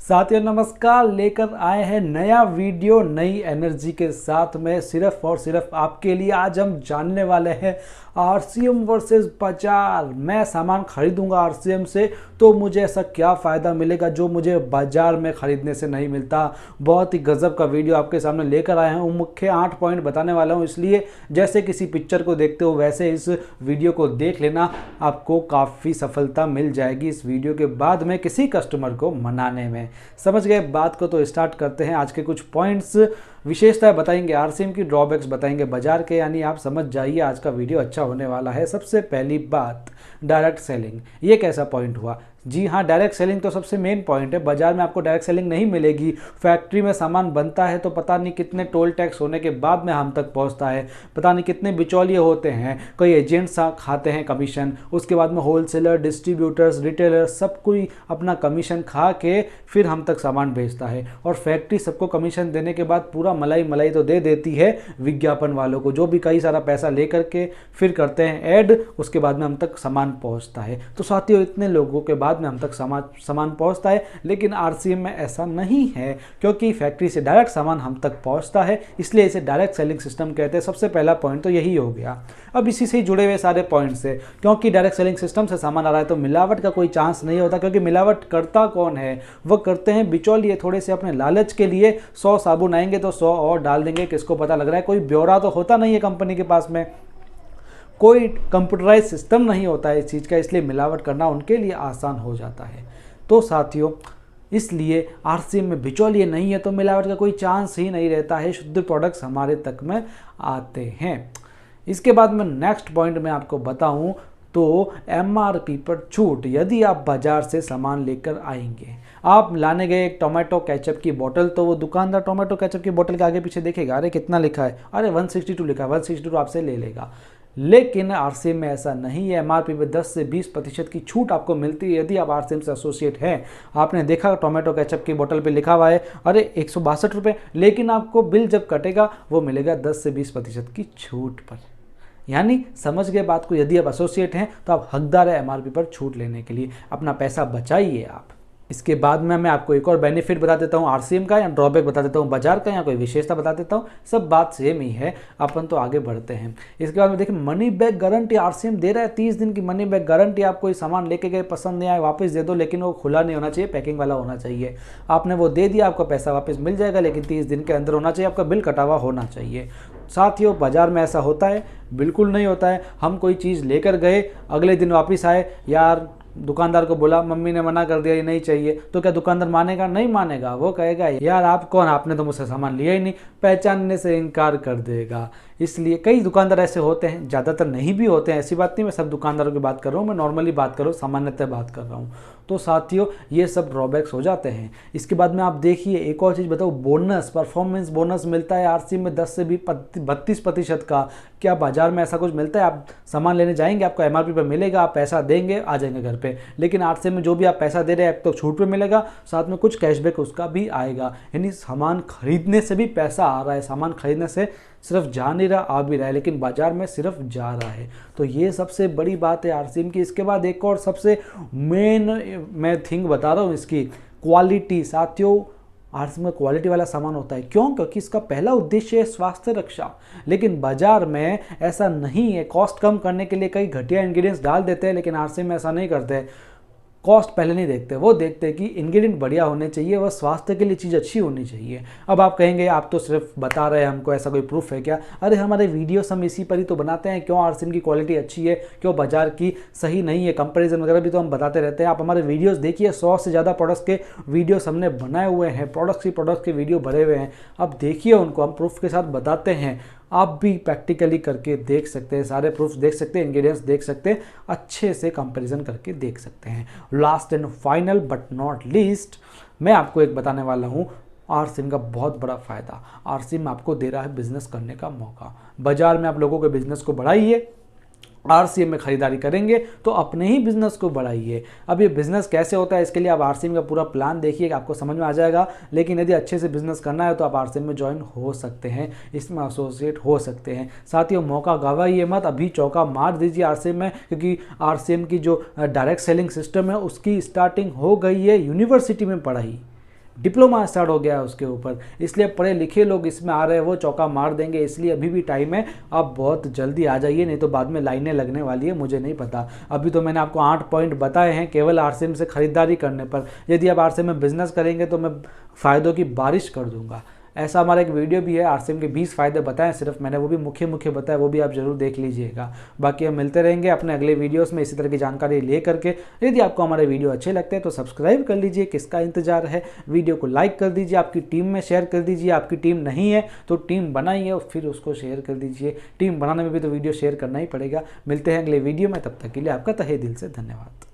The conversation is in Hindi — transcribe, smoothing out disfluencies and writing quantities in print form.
साथियों नमस्कार, लेकर आए हैं नया वीडियो नई एनर्जी के साथ में सिर्फ और सिर्फ आपके लिए। आज हम जानने वाले हैं आरसीएम वर्सेस बाजार। मैं सामान खरीदूंगा आरसीएम से तो मुझे ऐसा क्या फ़ायदा मिलेगा जो मुझे बाजार में ख़रीदने से नहीं मिलता। बहुत ही गजब का वीडियो आपके सामने लेकर आए हैं। मुख्य 8 पॉइंट बताने वाला हूं, इसलिए जैसे किसी पिक्चर को देखते हो वैसे इस वीडियो को देख लेना, आपको काफ़ी सफलता मिल जाएगी इस वीडियो के बाद में किसी कस्टमर को मनाने में। समझ गए बात को? तो स्टार्ट करते हैं। आज के कुछ पॉइंट्स विशेषताएं बताएंगे, आरसीएम की ड्रॉबैक्स बताएंगे बाजार के, यानी आप समझ जाइए आज का वीडियो अच्छा होने वाला है। सबसे पहली बात, डायरेक्ट सेलिंग। ये कैसा पॉइंट हुआ? जी हाँ, डायरेक्ट सेलिंग तो सबसे मेन पॉइंट है। बाजार में आपको डायरेक्ट सेलिंग नहीं मिलेगी। फैक्ट्री में सामान बनता है तो पता नहीं कितने टोल टैक्स होने के बाद में हम तक पहुंचता है, पता नहीं कितने बिचौलिए होते हैं, कई एजेंट्स खाते हैं कमीशन, उसके बाद में होलसेलर, डिस्ट्रीब्यूटर्स, रिटेलर सब कोई अपना कमीशन खा के फिर हम तक सामान भेजता है। और फैक्ट्री सबको कमीशन देने के बाद पूरा मलाई मलाई तो दे देती है विज्ञापन वालों को, जो भी कई सारा पैसा लेकर के फिर करते हैं ऐड, उसके बाद में हम तक सामान पहुंचता है। तो साथियों, इतने लोगों के बाद में हम तक सामान पहुंचता है, लेकिन आरसीएम में ऐसा नहीं है, क्योंकि फैक्ट्री से डायरेक्ट सामान हम तक पहुंचता है, इसलिए इसे डायरेक्ट सेलिंग सिस्टम कहते हैं। सबसे पहला पॉइंट तो यही हो गया। अब इसी से ही जुड़े हुए सारे पॉइंट्स है, क्योंकि डायरेक्ट सेलिंग सिस्टम से सामान आ रहा है तो मिलावट का कोई चांस नहीं होता, क्योंकि मिलावट करता कौन है? वो करते हैं बिचौलिए। थोड़े से अपने लालच के लिए 100 साबुन आएंगे तो 100 और डाल देंगे, किसको पता लग रहा है? कोई ब्यौरा तो होता नहीं है कंपनी के पास में, कोई कंप्यूटराइज सिस्टम नहीं होता है इस चीज़ का, इसलिए मिलावट करना उनके लिए आसान हो जाता है। तो साथियों, इसलिए आरसीएम में बिचौलिए नहीं है तो मिलावट का कोई चांस ही नहीं रहता है, शुद्ध प्रोडक्ट्स हमारे तक में आते हैं। इसके बाद में नेक्स्ट पॉइंट मैं आपको बताऊं तो एमआरपी पर छूट। यदि आप बाजार से सामान लेकर आएंगे, आप लाने गए एक टोमेटो केचप की बोतल, तो वो दुकानदार टोमेटो केचप की बोतल के आगे पीछे देखेगा, अरे कितना लिखा है, अरे 162 लिखा है, 162 आपसे ले लेगा। लेकिन आरसीएम में ऐसा नहीं है। एमआरपी पे 10 से 20% की छूट आपको मिलती है यदि आप आरसीएम से एसोसिएट हैं। आपने देखा टोमेटो केचप की बोतल पे लिखा हुआ है अरे 162 रुपये, लेकिन आपको बिल जब कटेगा वो मिलेगा 10 से 20% की छूट पर। यानी समझ गए बात को? यदि आप एसोसिएट हैं तो आप हकदार है एमआरपी पर छूट लेने के लिए, अपना पैसा बचाइए आप। इसके बाद में मैं आपको एक और बेनिफिट बता देता हूँ आरसीएम का, या ड्रॉबैक बता देता हूँ बाजार का, या कोई विशेषता बता देता हूँ। सब बात सेम ही है, अपन तो आगे बढ़ते हैं। इसके बाद में देखिए, मनी बैक गारंटी आरसीएम दे रहा है। 30 दिन की मनी बैक गारंटी। आप कोई सामान लेके गए, पसंद नहीं आया, वापस दे दो, लेकिन वो खुला नहीं होना चाहिए, पैकिंग वाला होना चाहिए। आपने वो दे दिया, आपका पैसा वापस मिल जाएगा, लेकिन 30 दिन के अंदर होना चाहिए, आपका बिल कटा हुआ होना चाहिए। साथियों, बाजार में ऐसा होता है? बिल्कुल नहीं होता है। हम कोई चीज़ लेकर गए, अगले दिन वापस आए, यार दुकानदार को बोला मम्मी ने मना कर दिया ये नहीं चाहिए, तो क्या दुकानदार मानेगा? नहीं मानेगा। वो कहेगा यार आप कौन, आपने तो मुझसे सामान लिया ही नहीं, पहचानने से इनकार कर देगा। इसलिए कई दुकानदार ऐसे होते हैं, ज़्यादातर नहीं भी होते हैं, ऐसी बात नहीं, मैं सब दुकानदारों की बात कर रहा हूँ, मैं नॉर्मली बात कर रहा हूँ, सामान्यतः बात कर रहा हूँ। तो साथियों, ये सब ड्रॉबैक्स हो जाते हैं। इसके बाद में आप देखिए, एक और चीज़ बताओ, बोनस, परफॉर्मेंस बोनस मिलता है आरसीएम में 10 से 32% का। क्या बाजार में ऐसा कुछ मिलता है? आप सामान लेने जाएंगे, आपको एमआरपी पर मिलेगा, आप पैसा देंगे, आ जाएंगे घर पे, लेकिन आरसीएम में जो भी आप पैसा दे रहे हैं तो छूट पे मिलेगा, साथ में कुछ कैशबैक उसका भी आएगा। यानी सामान खरीदने से भी पैसा आ रहा है, सामान खरीदने से सिर्फ जा नहीं रहा, आ भी रहा है, लेकिन बाजार में सिर्फ जा रहा है। तो ये सबसे बड़ी बात है आरसीएम की। इसके बाद एक और सबसे मेन मैं थिंग बता रहा हूँ, इसकी क्वालिटी। साथियों, आरसीएम में क्वालिटी वाला सामान होता है। क्यों? क्योंकि इसका पहला उद्देश्य है स्वास्थ्य रक्षा, लेकिन बाजार में ऐसा नहीं है। कॉस्ट कम करने के लिए कई घटिया इंग्रेडिएंट्स डाल देते हैं, लेकिन आरसीएम में ऐसा नहीं करते। कॉस्ट पहले नहीं देखते, वो देखते हैं कि इंग्रेडिएंट बढ़िया होने चाहिए, वह स्वास्थ्य के लिए चीज़ अच्छी होनी चाहिए। अब आप कहेंगे आप तो सिर्फ बता रहे हैं, हमको ऐसा कोई प्रूफ है क्या? अरे हमारे वीडियोस हम इसी पर ही तो बनाते हैं, क्यों आरसीएम की क्वालिटी अच्छी है, क्यों बाजार की सही नहीं है, कंपैरिजन वगैरह भी तो हम बताते रहते हैं। आप हमारे वीडियोस देखिए, 100 से ज़्यादा प्रोडक्ट्स के वीडियोस हमने बनाए हुए हैं, प्रोडक्ट्स के वीडियो भरे हुए हैं। अब देखिए उनको, हम प्रूफ के साथ बताते हैं, आप भी प्रैक्टिकली करके देख सकते हैं, सारे प्रूफ्स देख सकते हैं, इंग्रेडिएंट्स देख सकते हैं, अच्छे से कंपैरिजन करके देख सकते हैं। Last and final but not least, मैं आपको एक बताने वाला हूँ आरसीएम का बहुत बड़ा फ़ायदा। आरसीएम आपको दे रहा है बिजनेस करने का मौका। बाजार में आप लोगों के बिजनेस को बढ़ाइए, आरसीएम में खरीदारी करेंगे तो अपने ही बिजनेस को बढ़ाइए। अब ये बिजनेस कैसे होता है, इसके लिए आप आरसीएम का पूरा प्लान देखिए, आपको समझ में आ जाएगा। लेकिन यदि अच्छे से बिजनेस करना है तो आप आरसीएम में ज्वाइन हो सकते हैं, इसमें एसोसिएट हो सकते हैं। साथियों, मौका गवाइए मत, अभी चौका मार दीजिए आरसीएम में, क्योंकि आरसीएम की जो डायरेक्ट सेलिंग सिस्टम है उसकी स्टार्टिंग हो गई है। यूनिवर्सिटी में पढ़ाई डिप्लोमा स्टार्ट हो गया है उसके ऊपर, इसलिए पढ़े लिखे लोग इसमें आ रहे हैं, वो चौका मार देंगे। इसलिए अभी भी टाइम है, आप बहुत जल्दी आ जाइए, नहीं तो बाद में लाइनें लगने वाली है, मुझे नहीं पता। अभी तो मैंने आपको 8 पॉइंट बताए हैं केवल आरसीएम से खरीदारी करने पर। यदि आप आरसीएम में बिजनेस करेंगे तो मैं फ़ायदों की बारिश कर दूंगा। ऐसा हमारा एक वीडियो भी है, आरसीएम के 20 फ़ायदे बताएं सिर्फ मैंने, वो भी मुख्य मुख्य बताया, वो भी आप जरूर देख लीजिएगा। बाकी हम मिलते रहेंगे अपने अगले वीडियोस में इसी तरह की जानकारी ले करके। यदि आपको हमारे वीडियो अच्छे लगते हैं तो सब्सक्राइब कर लीजिए, किसका इंतजार है। वीडियो को लाइक कर दीजिए, आपकी टीम में शेयर कर दीजिए। आपकी टीम नहीं है तो टीम बनाइए और फिर उसको शेयर कर दीजिए। टीम बनाने में भी तो वीडियो शेयर करना ही पड़ेगा। मिलते हैं अगले वीडियो में, तब तक के लिए आपका तहे दिल से धन्यवाद।